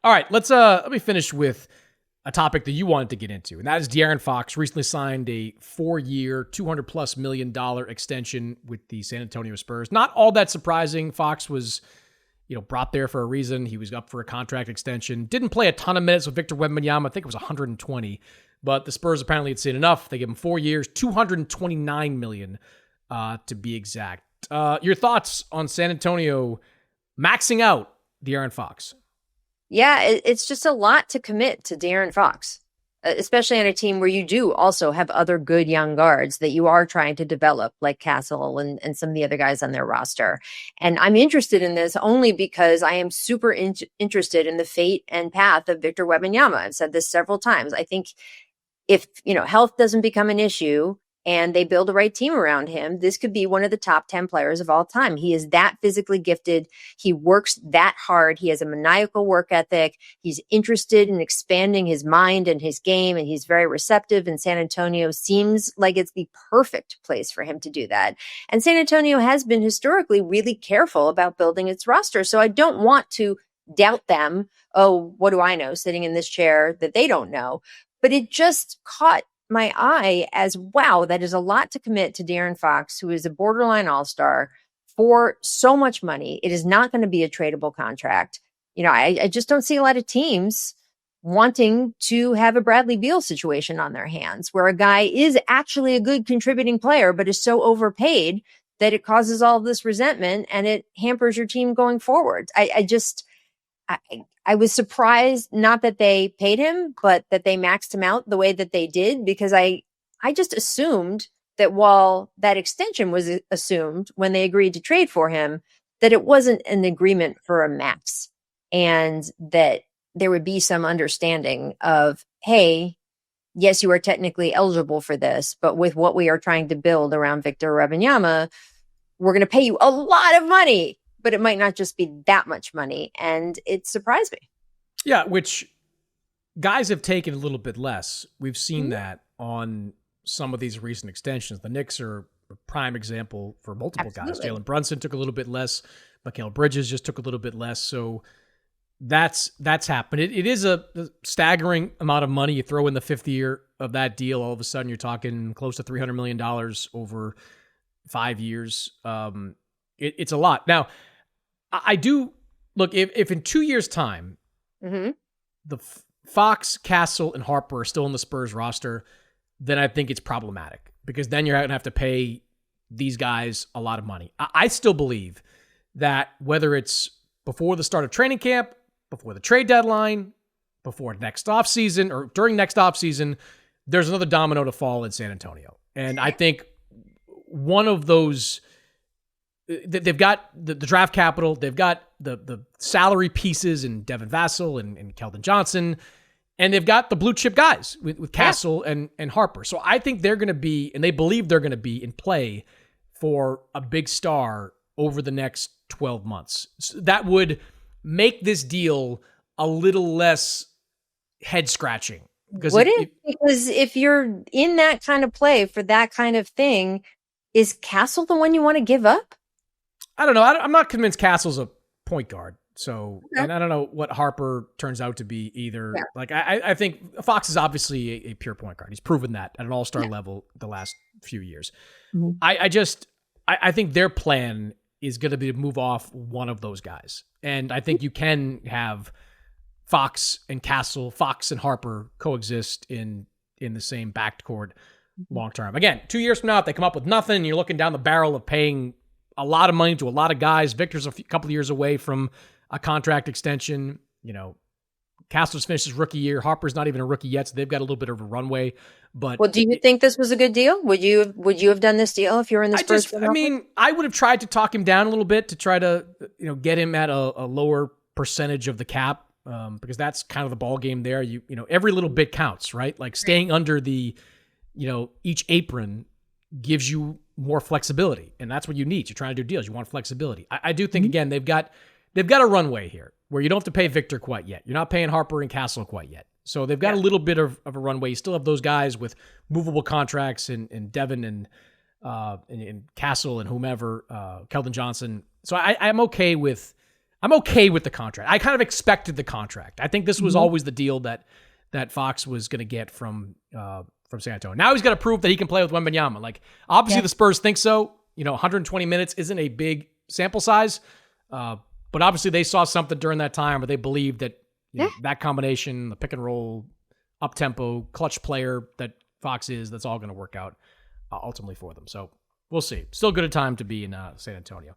All right, let me finish with a topic that you wanted to get into, and that is De'Aaron Fox recently signed a 4-year, $200+ million extension with the San Antonio Spurs. Not all that surprising. Fox was, brought there for a reason. He was up for a contract extension. Didn't play a ton of minutes with Victor Wembanyama. I think it was 120, but the Spurs apparently had seen enough. They gave him 4 years, $229 million to be exact. Your thoughts on San Antonio maxing out De'Aaron Fox? Yeah, it's just a lot to commit to De'Aaron Fox, especially on a team where you do also have other good young guards that you are trying to develop, like Castle and some of the other guys on their roster. And I'm interested in this only because I am super interested in the fate and path of Victor Wembanyama. I've said this several times. I think if, health doesn't become an issue and they build the right team around him, this could be one of the top 10 players of all time. He is that physically gifted. He works that hard. He has a maniacal work ethic. He's interested in expanding his mind and his game, and he's very receptive. And San Antonio seems like it's the perfect place for him to do that. And San Antonio has been historically really careful about building its roster. So I don't want to doubt them. Oh, what do I know, sitting in this chair that they don't know? But it just caught my eye as, wow, that is a lot to commit to De'Aaron Fox, who is a borderline all-star, for so much money. It is not going to be a tradable contract. I just don't see a lot of teams wanting to have a Bradley Beal situation on their hands, where a guy is actually a good contributing player, but is so overpaid that it causes all of this resentment and it hampers your team going forward. I was surprised, not that they paid him, but that they maxed him out the way that they did, because I just assumed that while that extension was assumed when they agreed to trade for him, that it wasn't an agreement for a max, and that there would be some understanding of, hey, yes, you are technically eligible for this, but with what we are trying to build around Victor Wembanyama, we're going to pay you a lot of money. But it might not just be that much money. And it surprised me. Yeah, which guys have taken a little bit less. We've seen that on some of these recent extensions. The Knicks are a prime example for multiple guys. Jalen Brunson took a little bit less. Mikal Bridges just took a little bit less. So that's happened. It is a staggering amount of money. You throw in the 5th year of that deal, all of a sudden you're talking close to $300 million over 5 years. It's a lot. Now, I do look, if in 2 years' time, the Fox, Castle, and Harper are still in the Spurs roster, then I think it's problematic, because then you're going to have to pay these guys a lot of money. I still believe that whether it's before the start of training camp, before the trade deadline, before next offseason, or during next offseason, there's another domino to fall in San Antonio. And I think one of those... They've got the draft capital. They've got the salary pieces in Devin Vassell and Keldon Johnson. And they've got the blue chip guys with Castle and Harper. So I think they're going to be, and they believe they're going to be in play for a big star over the next 12 months. So that would make this deal a little less head scratching. Because if you're in that kind of play for that kind of thing, is Castle the one you want to give up? I don't know. I'm not convinced Castle's a point guard. So, and I don't know what Harper turns out to be either. Yeah. Like, I think Fox is obviously a pure point guard. He's proven that at an all-star level the last few years. Mm-hmm. I think their plan is going to be to move off one of those guys. And I think you can have Fox and Castle, Fox and Harper coexist in the same backcourt long-term. Again, 2 years from now, if they come up with nothing, you're looking down the barrel of paying a lot of money to a lot of guys. Victor's a couple of years away from a contract extension. Castle's finished his rookie year. Harper's not even a rookie yet, so they've got a little bit of a runway. But do you think this was a good deal? Would you have done this deal if you were in the Spurs? I would have tried to talk him down a little bit to try to get him at a lower percentage of the cap, because that's kind of the ball game there. Every little bit counts, right? Like staying under the each apron gives you more flexibility, and that's what you need. You're trying to do deals. You want flexibility. I do think, again, they've got a runway here where you don't have to pay Victor quite yet. You're not paying Harper and Castle quite yet. So they've got a little bit of a runway. You still have those guys with movable contracts and Devin and Castle and whomever, Keldon Johnson. So I'm okay with I'm okay with the contract. I kind of expected the contract. I think this was always the deal that Fox was going to get from San Antonio. Now he's got to prove that he can play with Wembanyama. Like, obviously the Spurs think so. 120 minutes isn't a big sample size, but obviously they saw something during that time where they believed that that combination, the pick and roll, up tempo, clutch player that Fox is, that's all going to work out ultimately for them. So we'll see. Still good a time to be in San Antonio.